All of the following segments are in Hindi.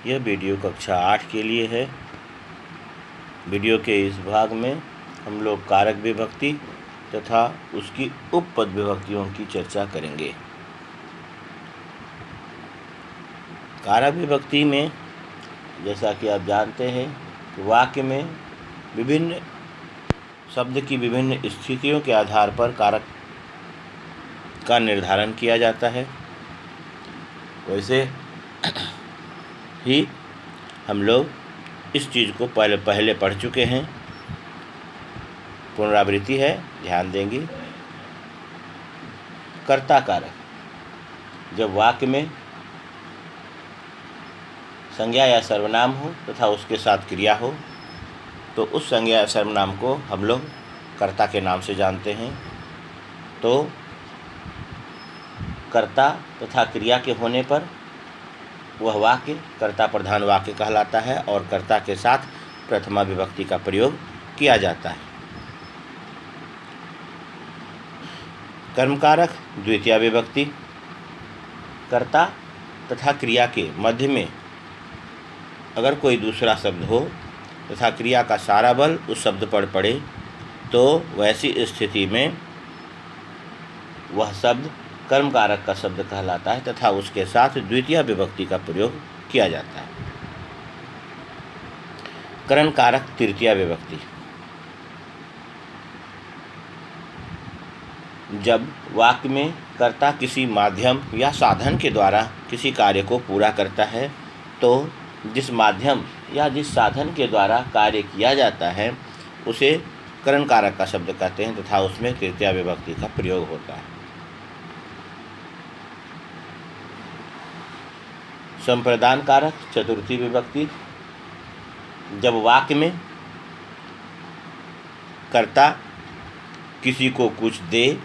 यह वीडियो कक्षा 8 के लिए है। वीडियो के इस भाग में हम लोग कारक विभक्ति तथा उसकी उपपद विभक्तियों की चर्चा करेंगे। कारक विभक्ति में जैसा कि आप जानते हैं कि वाक्य में विभिन्न शब्द की विभिन्न स्थितियों के आधार पर कारक का निर्धारण किया जाता है। वैसे ही हम लोग इस चीज़ को पहले पढ़ चुके हैं। पुनरावृत्ति है, ध्यान देंगे। कर्ता कारक जब वाक्य में संज्ञा या सर्वनाम हो तथा उसके साथ क्रिया हो तो उस संज्ञा या सर्वनाम को हम लोग कर्ता के नाम से जानते हैं। तो कर्ता तथा क्रिया के होने पर वह वाक्य कर्ता प्रधान वाक्य कहलाता है और कर्ता के साथ प्रथमा विभक्ति का प्रयोग किया जाता है। कर्मकारक द्वितीया विभक्ति कर्ता तथा क्रिया के मध्य में अगर कोई दूसरा शब्द हो तथा क्रिया का सारा बल उस शब्द पर पड़े तो वैसी स्थिति में वह शब्द कर्मकारक का शब्द कहलाता है तथा उसके साथ द्वितीया विभक्ति का प्रयोग किया जाता है। करण कारक तृतीया विभक्ति जब वाक्य में कर्ता किसी माध्यम या साधन के द्वारा किसी कार्य को पूरा करता है तो जिस माध्यम या जिस साधन के द्वारा कार्य किया जाता है उसे करण कारक का शब्द कहते हैं तथा उसमें तृतीया विभक्ति का प्रयोग होता है। संप्रदान कारक चतुर्थी विभक्ति जब वाक्य में कर्ता किसी को कुछ दे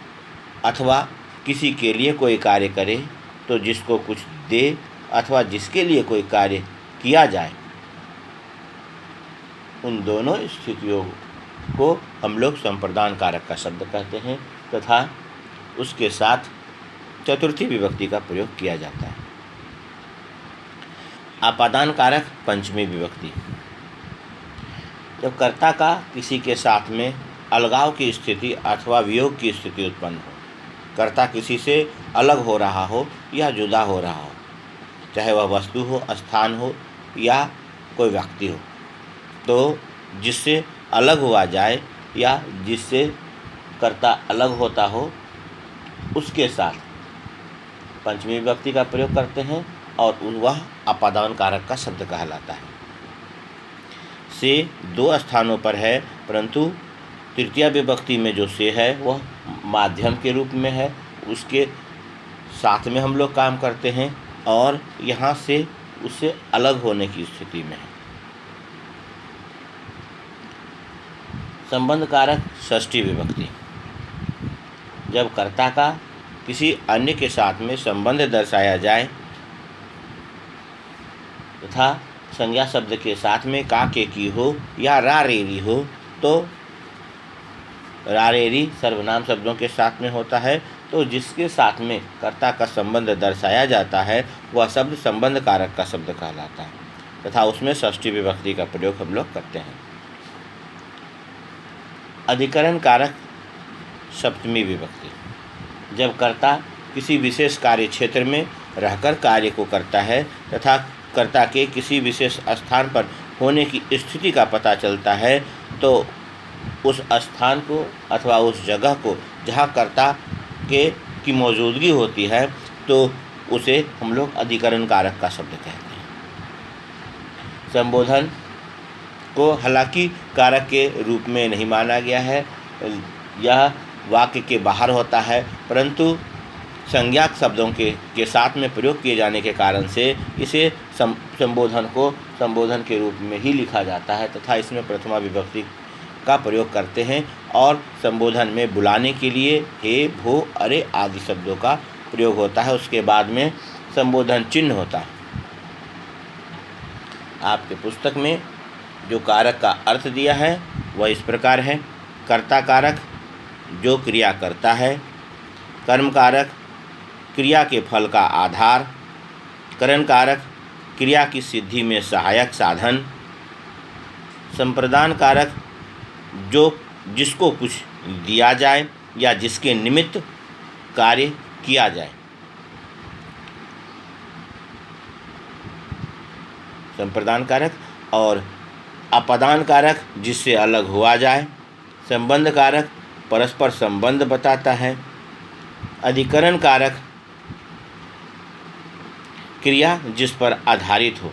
अथवा किसी के लिए कोई कार्य करे तो जिसको कुछ दे अथवा जिसके लिए कोई कार्य किया जाए उन दोनों स्थितियों को हम लोग संप्रदान कारक का शब्द कहते हैं तथा उसके साथ चतुर्थी विभक्ति का प्रयोग किया जाता है। आपादान कारक पंचमी विभक्ति जब कर्ता का किसी के साथ में अलगाव की स्थिति अथवा वियोग की स्थिति उत्पन्न हो, कर्ता किसी से अलग हो रहा हो या जुदा हो रहा हो, चाहे वह वस्तु हो, स्थान हो या कोई व्यक्ति हो, तो जिससे अलग हुआ जाए या जिससे कर्ता अलग होता हो उसके साथ पंचमी विभक्ति का प्रयोग करते हैं और वह आपादान कारक का शब्द कहलाता है। से दो स्थानों पर है परंतु तृतीया विभक्ति में जो से है वह माध्यम के रूप में है, उसके साथ में हम लोग काम करते हैं और यहाँ से उससे अलग होने की स्थिति में है। संबंध कारक षष्ठी विभक्ति जब कर्ता का किसी अन्य के साथ में संबंध दर्शाया जाए तथा संज्ञा शब्द के साथ में का के की हो या रारेरी हो तो रारेरी सर्वनाम शब्दों के साथ में होता है तो जिसके साथ में कर्ता का संबंध दर्शाया जाता है वह शब्द संबंध कारक का शब्द कहलाता है तथा उसमें षष्ठी विभक्ति का प्रयोग हम लोग करते हैं। अधिकरण कारक सप्तमी विभक्ति जब कर्ता किसी विशेष कार्य क्षेत्र में रहकर कार्य को करता है तथा कर्ता के किसी विशेष स्थान पर होने की स्थिति का पता चलता है तो उस स्थान को अथवा उस जगह को जहाँ कर्ता की मौजूदगी होती है तो उसे हम लोग अधिकरण कारक का शब्द कहते हैं। संबोधन को हालांकि कारक के रूप में नहीं माना गया है, यह वाक्य के बाहर होता है परंतु संज्ञाक शब्दों के साथ में प्रयोग किए जाने के कारण से इसे संबोधन को संबोधन के रूप में ही लिखा जाता है तथा इसमें प्रथमा विभक्ति का प्रयोग करते हैं और संबोधन में बुलाने के लिए हे, भो, अरे आदि शब्दों का प्रयोग होता है। उसके बाद में संबोधन चिन्ह होता है। आपके पुस्तक में जो कारक का अर्थ दिया है वह इस प्रकार है। कर्ता कारक जो क्रिया करता है, कर्म कारक क्रिया के फल का आधार, करण कारक क्रिया की सिद्धि में सहायक साधन। संप्रदान कारक जो जिसको कुछ दिया जाए या जिसके निमित्त कार्य किया जाए। संप्रदान कारक और अपादान कारक जिससे अलग हुआ जाए। संबंध कारक परस्पर संबंध बताता है। अधिकरण कारक क्रिया जिस पर आधारित हो।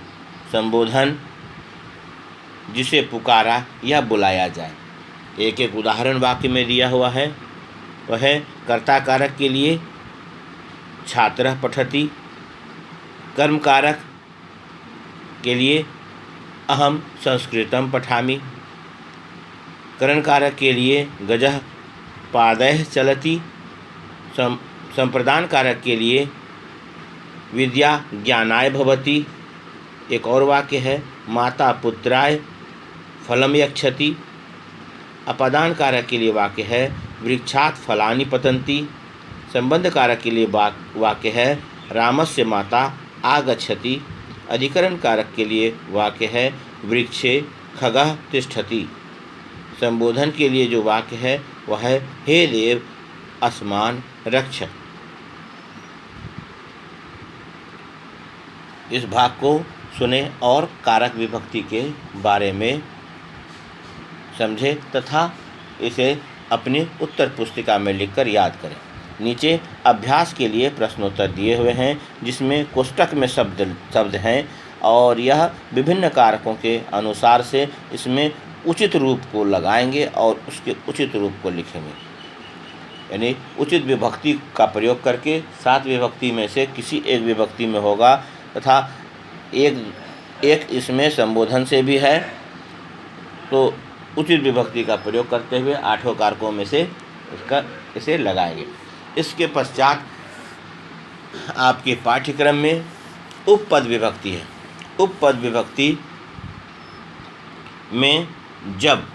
संबोधन जिसे पुकारा या बुलाया जाए। एक एक उदाहरण वाक्य में दिया हुआ है। वह है कर्ता कारक के लिए छात्रः पठति। कर्म कारक के लिए अहम संस्कृतं पठामि। करण कारक के लिए गजः पादैः चलति। संप्रदान कारक के लिए विद्या ज्ञानाय भवति। एक और वाक्य है माता पुत्राय फलम यच्छति। अपादान कारक के लिए वाक्य है वृक्षात् फलानि पतन्ति। संबंध कारक के लिए वाक्य है रामस्य माता आगच्छति। अधिकरण कारक के लिए वाक्य है वृक्षे खगः तिष्ठति। संबोधन के लिए जो वाक्य है वह है हे देव अस्मान रक्ष। इस भाग को सुने और कारक विभक्ति के बारे में समझे तथा इसे अपनी उत्तर पुस्तिका में लिखकर याद करें। नीचे अभ्यास के लिए प्रश्नोत्तर दिए हुए हैं जिसमें कोष्टक में शब्द हैं और यह विभिन्न कारकों के अनुसार से इसमें उचित रूप को लगाएंगे और उसके उचित रूप को लिखेंगे। यानी उचित विभक्ति का प्रयोग करके 7 विभक्ति में से किसी एक विभक्ति में होगा तथा एक इसमें संबोधन से भी है तो उचित विभक्ति का प्रयोग करते हुए 8 कारकों में से इसे लगाएंगे। इसके पश्चात आपके पाठ्यक्रम में उपपद विभक्ति है। उपपद विभक्ति में जब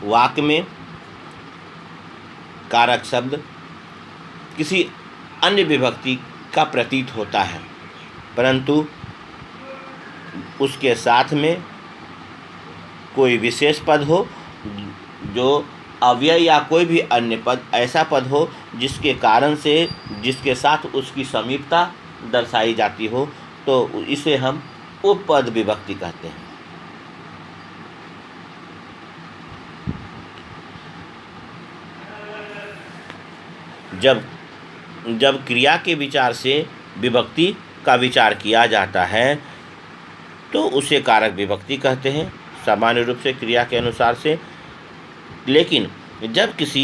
वाक्य में कारक शब्द किसी अन्य विभक्ति का प्रतीत होता है परंतु उसके साथ में कोई विशेष पद हो जो अव्यय या कोई भी अन्य पद ऐसा पद हो जिसके कारण से जिसके साथ उसकी समीपता दर्शाई जाती हो तो इसे हम उपपद विभक्ति कहते हैं। जब क्रिया के विचार से विभक्ति का विचार किया जाता है तो उसे कारक विभक्ति कहते हैं सामान्य रूप से क्रिया के अनुसार से। लेकिन जब किसी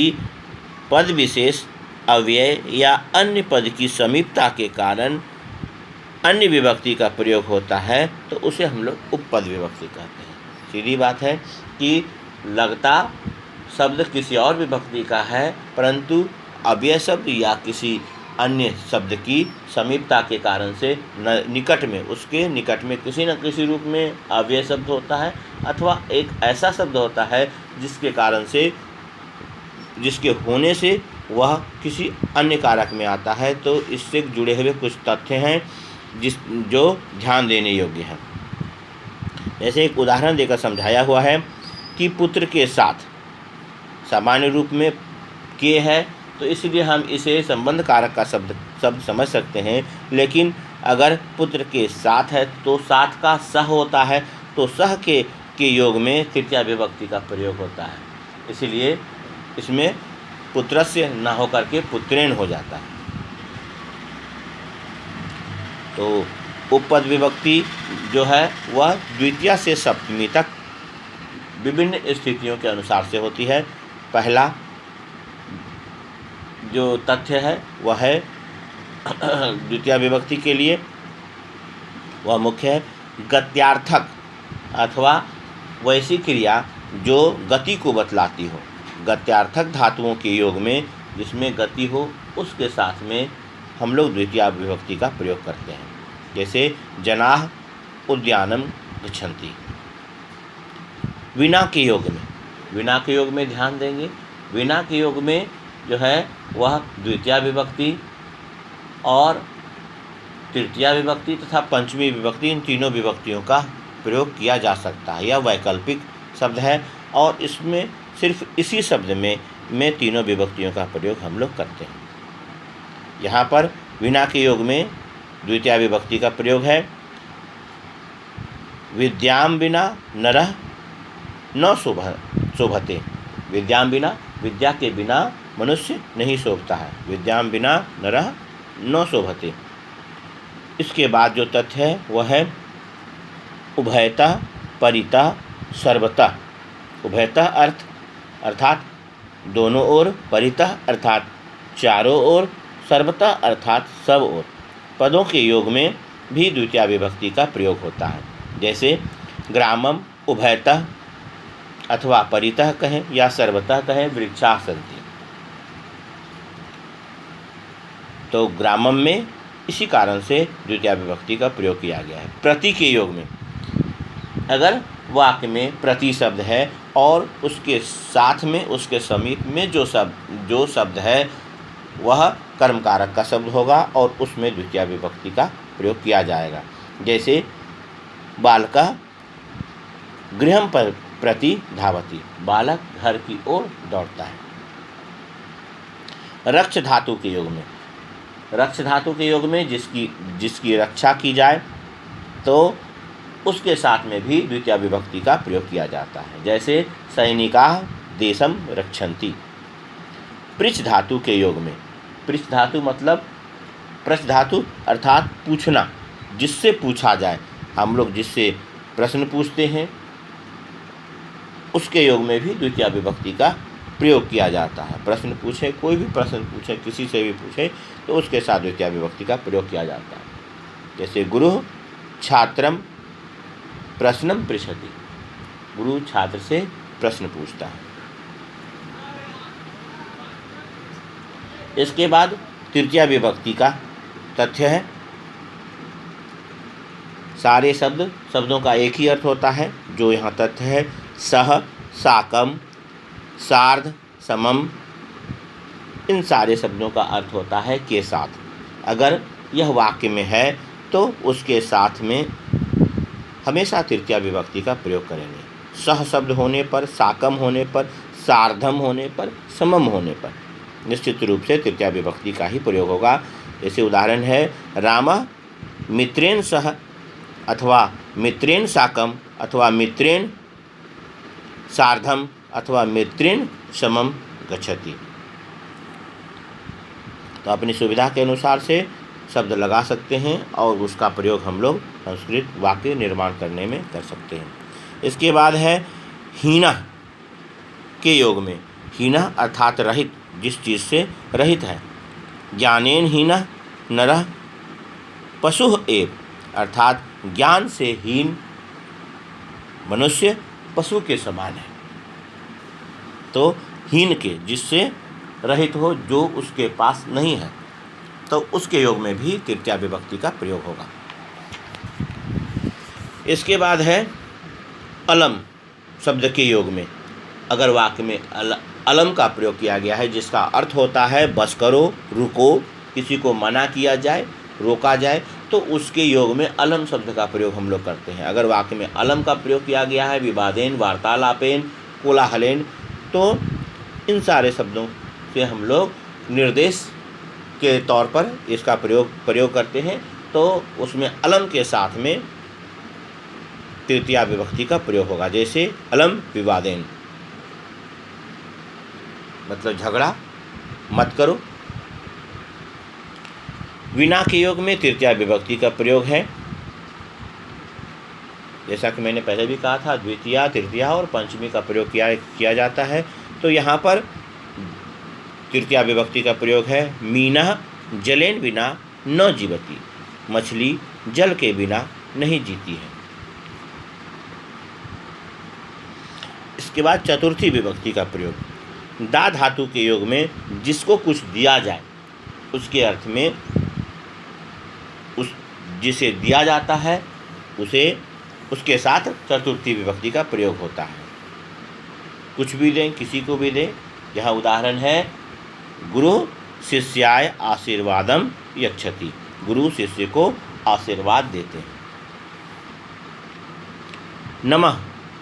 पद विशेष अव्यय या अन्य पद की समीपता के कारण अन्य विभक्ति का प्रयोग होता है तो उसे हम लोग उपपद विभक्ति कहते हैं। सीधी बात है कि लगता शब्द किसी और विभक्ति का है परंतु अव्यय शब्द या किसी अन्य शब्द की समीपता के कारण से निकट में उसके निकट में किसी न किसी रूप में अव्यय शब्द होता है अथवा एक ऐसा शब्द होता है जिसके कारण से जिसके होने से वह किसी अन्य कारक में आता है। तो इससे जुड़े हुए कुछ तथ्य हैं जो ध्यान देने योग्य हैं। जैसे एक उदाहरण देकर समझाया हुआ है कि पुत्र के साथ सामान्य रूप में के है तो इसलिए हम इसे संबंध कारक का शब्द समझ सकते हैं। लेकिन अगर पुत्र के साथ है तो साथ का सह होता है तो सह के योग में तृतीया विभक्ति का प्रयोग होता है। इसलिए इसमें पुत्रस्य न होकर के पुत्रेण हो जाता है। तो उपपद विभक्ति जो है वह द्वितीया से सप्तमी तक विभिन्न स्थितियों के अनुसार से होती है। पहला जो तथ्य है वह है द्वितीया विभक्ति के लिए वह मुख्य है गत्यार्थक अथवा वैसी क्रिया जो गति को बतलाती हो। गत्यार्थक धातुओं के योग में जिसमें गति हो उसके साथ में हम लोग द्वितीया विभक्ति का प्रयोग करते हैं। जैसे जनाः उद्यानम गच्छन्ति। विना के योग में ध्यान देंगे। विना के योग में जो है वह द्वितीया विभक्ति और तृतीया विभक्ति तथा पंचमी विभक्ति, इन तीनों विभक्तियों का प्रयोग किया जा सकता है। यह वैकल्पिक शब्द है और इसमें सिर्फ इसी शब्द में तीनों विभक्तियों का प्रयोग हम लोग करते हैं। यहाँ पर विना के योग में द्वितीया विभक्ति का प्रयोग है। विद्याम बिना नरः न शोभते। विद्याम बिना, विद्या के बिना मनुष्य नहीं शोभता है। विद्याम बिना नरः न शोभते। इसके बाद जो तथ्य है वह है उभयतः परितः सर्वतः। उभयतः अर्थात दोनों ओर, परितः अर्थात चारों ओर, सर्वतः अर्थात सब ओर। पदों के योग में भी द्वितीया विभक्ति का प्रयोग होता है। जैसे ग्रामम उभयतः अथवा परितः कहें या सर्वतः कहें वृक्षाः सन्ति। तो ग्रामम में इसी कारण से द्वितीया विभक्ति का प्रयोग किया गया है। प्रति के योग में अगर वाक्य में प्रति शब्द है और उसके साथ में, उसके समीप में जो शब्द है वह कर्मकारक का शब्द होगा और उसमें द्वितीया विभक्ति का प्रयोग किया जाएगा। जैसे बालकः गृहं प्रति धावति। बालक घर की ओर दौड़ता है। रक्ष धातु के योग में, रक्ष धातु के योग में जिसकी रक्षा की जाए तो उसके साथ में भी द्वितीया विभक्ति का प्रयोग किया जाता है। जैसे सैनिकाः देशम रक्षन्ति। पृच्छ धातु के योग में, पृच्छ धातु मतलब प्रश्न धातु अर्थात पूछना, जिससे पूछा जाए। हम लोग जिससे प्रश्न पूछते हैं उसके योग में भी द्वितीया विभक्ति का प्रयोग किया जाता है। प्रश्न पूछे, कोई भी प्रश्न पूछे, किसी से भी पूछे तो उसके साथ द्वितीया विभक्ति का प्रयोग किया जाता है। जैसे गुरुः छात्रम प्रश्नम पृच्छति। गुरु छात्र से प्रश्न पूछता है। इसके बाद तृतीया विभक्ति का तथ्य है सारे शब्दों का एक ही अर्थ होता है। जो यहाँ तथ्य है सह, साकम, सार्ध, समम, इन सारे शब्दों का अर्थ होता है के साथ। अगर यह वाक्य में है तो उसके साथ में हमेशा तृतीया विभक्ति का प्रयोग करेंगे। सह शब्द होने पर, साकम होने पर, सार्धम होने पर, समम होने पर निश्चित रूप से तृतीया विभक्ति का ही प्रयोग होगा। जैसे उदाहरण है रामः मित्रेण सह अथवा मित्रेण साकम अथवा मित्रेण सार्धम अथवा मित्रेण समम गच्छति। तो अपनी सुविधा के अनुसार से शब्द लगा सकते हैं और उसका प्रयोग हम लोग संस्कृत वाक्य निर्माण करने में कर सकते हैं। इसके बाद है हीनः के योग में। हीनः अर्थात रहित, जिस चीज़ से रहित है। ज्ञानेन हीनः नरः पशुः एव, अर्थात ज्ञान से हीन मनुष्य पशु के समान है। तो हीन के, जिससे रहित हो, जो उसके पास नहीं है, तो उसके योग में भी तृतीया विभक्ति का प्रयोग होगा। इसके बाद है अलम शब्द के योग में। अगर वाक्य में अलम का प्रयोग किया गया है जिसका अर्थ होता है बस करो, रुको, किसी को मना किया जाए, रोका जाए, तो उसके योग में अलम शब्द का प्रयोग हम लोग करते हैं। अगर वाक्य में अलम का प्रयोग किया गया है विवादेन, वार्तालापेन, कोलाहलेन, तो इन सारे शब्दों से हम लोग निर्देश के तौर पर इसका प्रयोग करते हैं। तो उसमें अलम के साथ में तृतीया विभक्ति का प्रयोग होगा। जैसे अलम विवादेन मतलब झगड़ा मत करो। विना के योग में तृतीया विभक्ति का प्रयोग है। जैसा कि मैंने पहले भी कहा था, द्वितीया, तृतीया और पंचमी का प्रयोग किया जाता है। तो यहाँ पर तृतीया विभक्ति का प्रयोग है मीनः जलेन बिना न जीवति। मछली जल के बिना नहीं जीती है। इसके बाद चतुर्थी विभक्ति का प्रयोग। दा धातु के योग में जिसको कुछ दिया जाए उसके अर्थ में जिसे दिया जाता है उसके साथ चतुर्थी विभक्ति का प्रयोग होता है। कुछ भी दें, किसी को भी दें। यहाँ उदाहरण है गुरु शिष्याय आशीर्वादम यच्छति। गुरु शिष्य को आशीर्वाद देते हैं। नमः,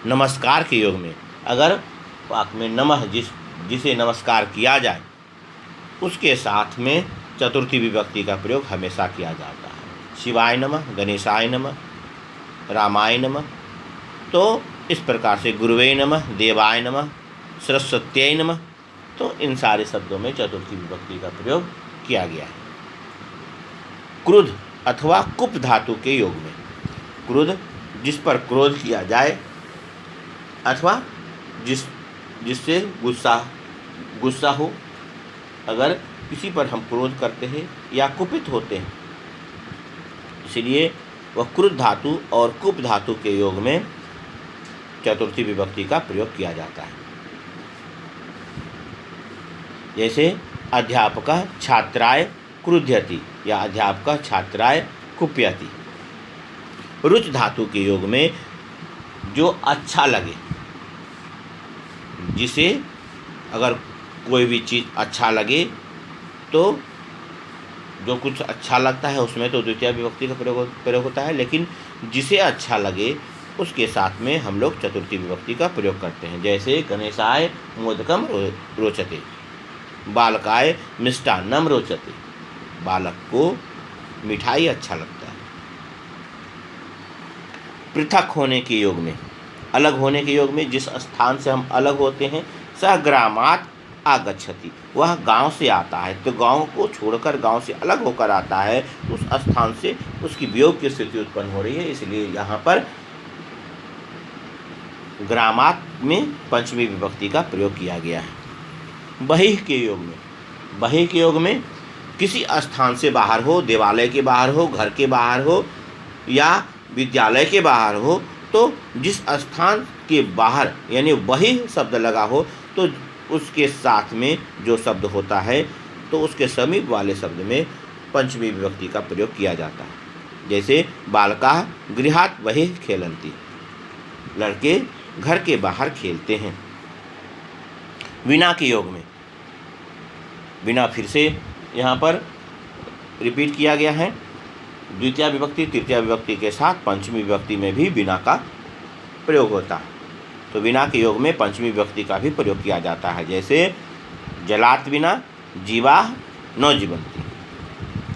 नमस्कार के योग में अगर वाक में नमः जिसे नमस्कार किया जाए उसके साथ में चतुर्थी विभक्ति का प्रयोग हमेशा किया जाता है। शिवाय नमः, गणेशाय नमः, रामाय नमः। तो इस प्रकार से गुरुवे नमः, देवाय नमः, सरस्वत्यै नमः, तो इन सारे शब्दों में चतुर्थी विभक्ति का प्रयोग किया गया है। क्रुद्ध अथवा कुप धातु के योग में क्रुद्ध जिस पर क्रोध किया जाए अथवा जिससे गुस्सा हो, अगर किसी पर हम क्रोध करते हैं या कुपित होते हैं, इसलिए वह क्रुद्ध धातु और कुप धातु के योग में चतुर्थी विभक्ति का प्रयोग किया जाता है। जैसे अध्यापकः छात्राय क्रुध्यति या अध्यापकः छात्राय कुप्यति। रुच धातु के योग में जो अच्छा लगे, जिसे अगर कोई भी चीज़ अच्छा लगे तो जो कुछ अच्छा लगता है उसमें तो द्वितीय विभक्ति का प्रयोग होता है, लेकिन जिसे अच्छा लगे उसके साथ में हम लोग चतुर्थी विभक्ति का प्रयोग करते हैं। जैसे गणेशाय मोदकम रोचते, बालकाय मिष्टान्नम रोचते, बालक को मिठाई अच्छा लगता है। पृथक होने के योग में, अलग होने के योग में जिस स्थान से हम अलग होते हैं, सह ग्रामात् आगच्छति, वह गांव से आता है, तो गांव को छोड़कर गांव से अलग होकर आता है, उस स्थान से उसकी वियोग की स्थिति उत्पन्न हो रही है, इसलिए यहाँ पर ग्रामात् में पंचमी विभक्ति का प्रयोग किया गया है। बहिः के योग में, बहिः के योग में किसी स्थान से बाहर हो, देवालय के बाहर हो, घर के बाहर हो या विद्यालय के बाहर हो, तो जिस स्थान के बाहर यानी बहिः शब्द लगा हो तो उसके साथ में जो शब्द होता है तो उसके समीप वाले शब्द में पंचमी विभक्ति का प्रयोग किया जाता है। जैसे बालकाः गृहात् बहिः खेलन्ति, लड़के घर के बाहर खेलते हैं। विना के योग में, विना फिर से यहाँ पर रिपीट किया गया है। द्वितीय विभक्ति तृतीय विभक्ति के साथ पंचमी विभक्ति में भी विना का प्रयोग होता है, तो विना के योग में पंचमी विभक्ति का भी प्रयोग किया जाता है। जैसे जलात् विना जीवाः न जीवन्ति,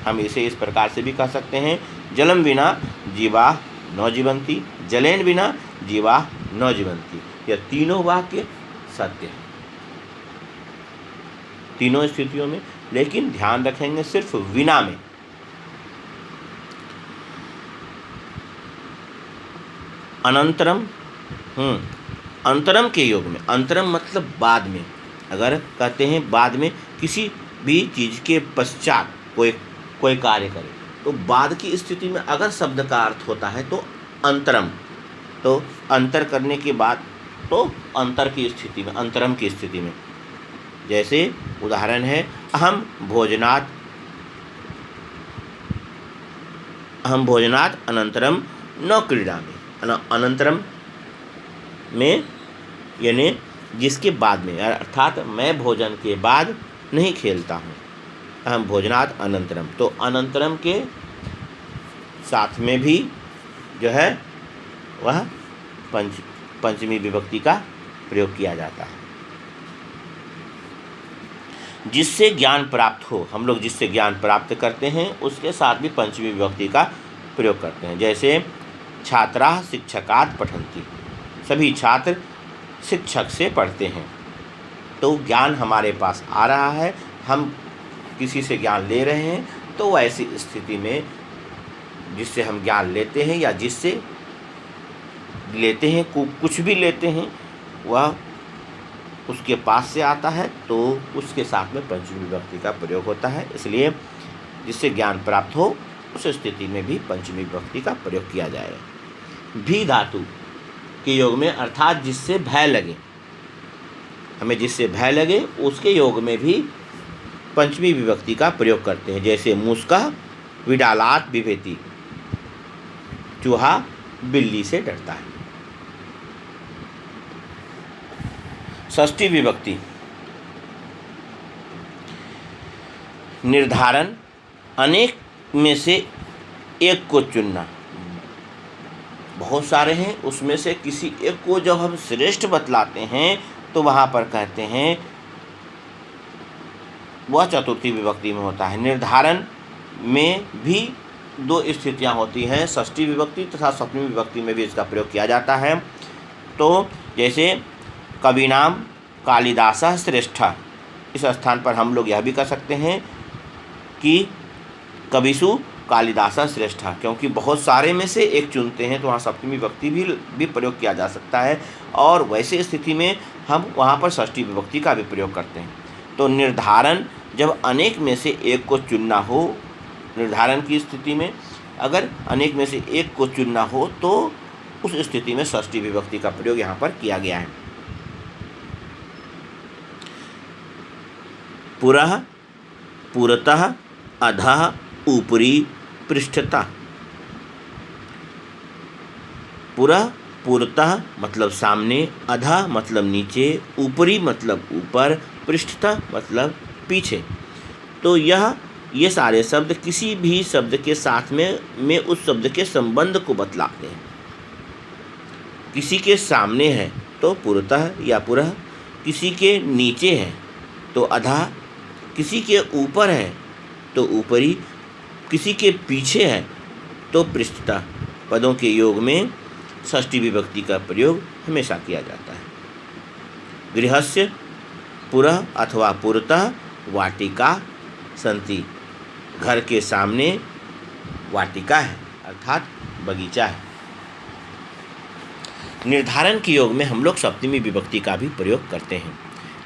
हम इसे इस प्रकार से भी कह सकते हैं, जलम विना जीवाः न जीवन्ति, जलेन बिना जीवाः न जीवन्ति। यह तीनों वाक्य सत्य है तीनों स्थितियों में, लेकिन ध्यान रखेंगे सिर्फ विना में। अनंतरम, अंतरम के योग में, अंतरम मतलब बाद में, अगर कहते हैं बाद में किसी भी चीज़ के पश्चात कोई कार्य करे, तो बाद की स्थिति में अगर शब्द का अर्थ होता है तो अंतरम, तो अंतर करने के बाद तो अंतर की स्थिति में, अंतरम की स्थिति में। जैसे उदाहरण है अहम भोजनात् अनंतरम न क्रीडामि, अनंतरम में यानी जिसके बाद में, अर्थात मैं भोजन के बाद नहीं खेलता हूँ। अहम भोजनात् अनंतरम, तो अनंतरम के साथ में भी जो है वह पंचमी विभक्ति का प्रयोग किया जाता है। जिससे ज्ञान प्राप्त हो, हम लोग जिससे ज्ञान प्राप्त करते हैं उसके साथ भी पंचमी विभक्ति का प्रयोग करते हैं। जैसे छात्राः शिक्षकात् पठन्ति, सभी छात्र शिक्षक से पढ़ते हैं, तो ज्ञान हमारे पास आ रहा है, हम किसी से ज्ञान ले रहे हैं, तो ऐसी स्थिति में जिससे हम ज्ञान लेते हैं या जिससे लेते हैं, कुछ भी लेते हैं, वह उसके पास से आता है, तो उसके साथ में पंचमी विभक्ति का प्रयोग होता है। इसलिए जिससे ज्ञान प्राप्त हो उस स्थिति में भी पंचमी विभक्ति का प्रयोग किया जाएगा। भी धातु के योग में, अर्थात जिससे भय लगे, हमें जिससे भय लगे उसके योग में भी पंचमी विभक्ति का प्रयोग करते हैं। जैसे मूषकः विडालात् बिभेति, चूहा बिल्ली से डरता है। षष्ठी विभक्ति, निर्धारण, अनेक में से एक को चुनना। बहुत सारे हैं, उसमें से किसी एक को जब हम श्रेष्ठ बतलाते हैं तो वहाँ पर कहते हैं वह चतुर्थी विभक्ति में होता है। निर्धारण में भी दो स्थितियाँ होती हैं, षष्ठी विभक्ति तथा सप्तमी विभक्ति में भी इसका प्रयोग किया जाता है। तो जैसे कविनाम कालिदासः श्रेष्ठः, इस स्थान पर हम लोग यह भी कर सकते हैं कि कविषु कालिदासः श्रेष्ठः, क्योंकि बहुत सारे में से एक चुनते हैं तो वहाँ सप्तमी विभक्ति भी प्रयोग किया जा सकता है। और वैसे स्थिति में हम वहाँ पर षष्ठी विभक्ति का भी प्रयोग करते हैं। तो निर्धारण जब अनेक में से एक को चुनना हो, निर्धारण की स्थिति में अगर अनेक में से एक को चुनना हो तो उस स्थिति में षष्ठी विभक्ति का प्रयोग यहाँ पर किया गया है। पुरः, पुरतः, अधः, ऊपरी, पृष्ठतः। पुरः पूर्वतः मतलब सामने, अधः मतलब नीचे, ऊपरी मतलब ऊपर, पृष्ठतः मतलब पीछे। तो ये सारे शब्द किसी भी शब्द के साथ में उस शब्द के संबंध को बतलाते हैं। किसी के सामने है तो पुरतः या पुरः, किसी के नीचे है तो अधः, किसी के ऊपर है तो ऊपरी, किसी के पीछे है तो पृष्ठतः। पदों के योग में षष्ठी विभक्ति का प्रयोग हमेशा किया जाता है। गृहस्य पुरः अथवा पुरतः वाटिका सन्ति, घर के सामने वाटिका है अर्थात बगीचा है। निर्धारण के योग में हम लोग सप्तमी विभक्ति का भी प्रयोग करते हैं।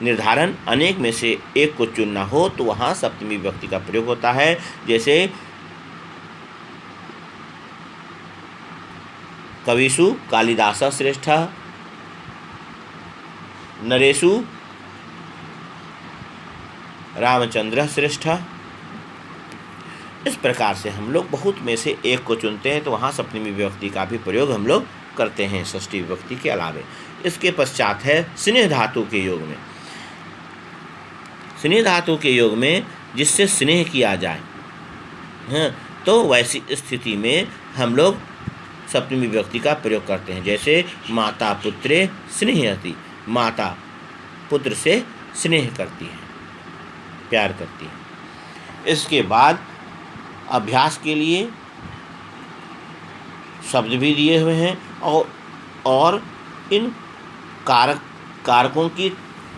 निर्धारण अनेक में से एक को चुनना हो तो वहाँ सप्तमी विभक्ति का प्रयोग होता है। जैसे कविषु कालिदासः श्रेष्ठः, नरेषु रामचंद्रः श्रेष्ठः। इस प्रकार से हम लोग बहुत में से एक को चुनते हैं तो वहाँ सप्तमी विभक्ति का भी प्रयोग हम लोग करते हैं षष्ठी विभक्ति के अलावे। इसके पश्चात है स्नेह धातु के योग में। स्नेह धातु के योग में जिससे स्नेह किया जाए तो वैसी स्थिति में हम लोग सप्तमी विभक्ति का प्रयोग करते हैं। जैसे माता पुत्रे स्नेहयति, माता पुत्र से स्नेह करती है, प्यार करती है। इसके बाद अभ्यास के लिए शब्द भी दिए हुए हैं और इन कारकों की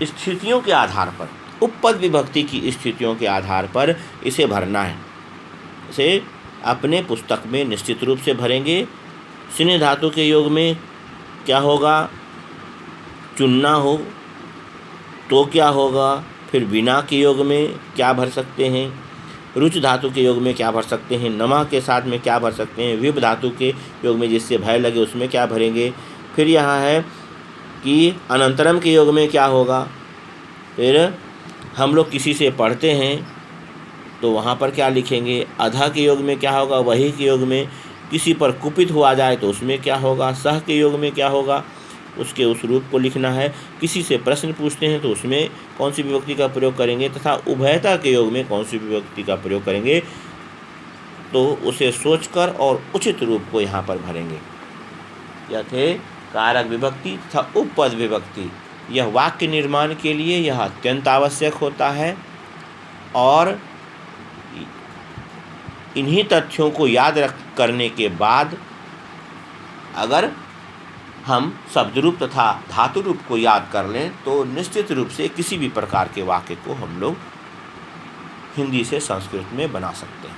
स्थितियों के आधार पर, उपपद विभक्ति की स्थितियों के आधार पर इसे भरना है। इसे अपने पुस्तक में निश्चित रूप से भरेंगे। स्नेह धातु के योग में क्या होगा, चुनना हो तो क्या होगा, फिर बिना के योग में क्या भर सकते हैं, रुच धातु के योग में क्या भर सकते हैं, नमा के साथ में क्या भर सकते हैं, विभ धातु के योग में जिससे भय लगे उसमें क्या भरेंगे। फिर यहाँ है कि अनंतरम के योग में क्या होगा। फिर हम लोग किसी से पढ़ते हैं तो वहाँ पर क्या लिखेंगे। अधा के योग में क्या होगा, वही के योग में किसी पर कुपित हुआ जाए तो उसमें क्या होगा। सह के योग में क्या होगा, उसके उस रूप को लिखना है। किसी से प्रश्न पूछते हैं तो उसमें कौन सी विभक्ति का प्रयोग करेंगे तथा उभयता के योग में कौन सी विभक्ति का प्रयोग करेंगे, तो उसे सोचकर और उचित रूप को यहाँ पर भरेंगे। यह थे कारक विभक्ति तथा उपपद विभक्ति। यह वाक्य निर्माण के लिए यह अत्यंत आवश्यक होता है और इन्हीं तथ्यों को याद करने के बाद अगर हम शब्द रूप तथा धातु रूप को याद कर लें तो निश्चित रूप से किसी भी प्रकार के वाक्य को हम लोग हिंदी से संस्कृत में बना सकते हैं।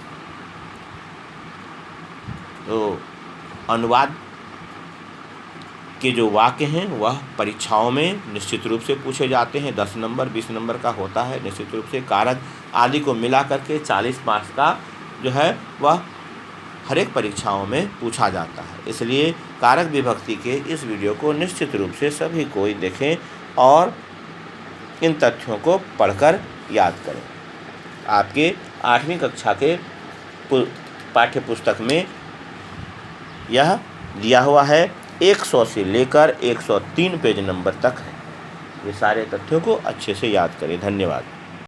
तो अनुवाद के जो वाक्य हैं वह परीक्षाओं में निश्चित रूप से पूछे जाते हैं। 10 नंबर 20 नंबर का होता है निश्चित रूप से। कारक आदि को मिला करके 40 मार्क्स का जो है वह हर एक परीक्षाओं में पूछा जाता है। इसलिए कारक विभक्ति के इस वीडियो को निश्चित रूप से सभी कोई देखें और इन तथ्यों को पढ़कर याद करें। आपके 8वीं कक्षा के पाठ्य पुस्तक में यह दिया हुआ है। 100 से लेकर 103 पेज नंबर तक है। ये सारे तथ्यों को अच्छे से याद करें। धन्यवाद।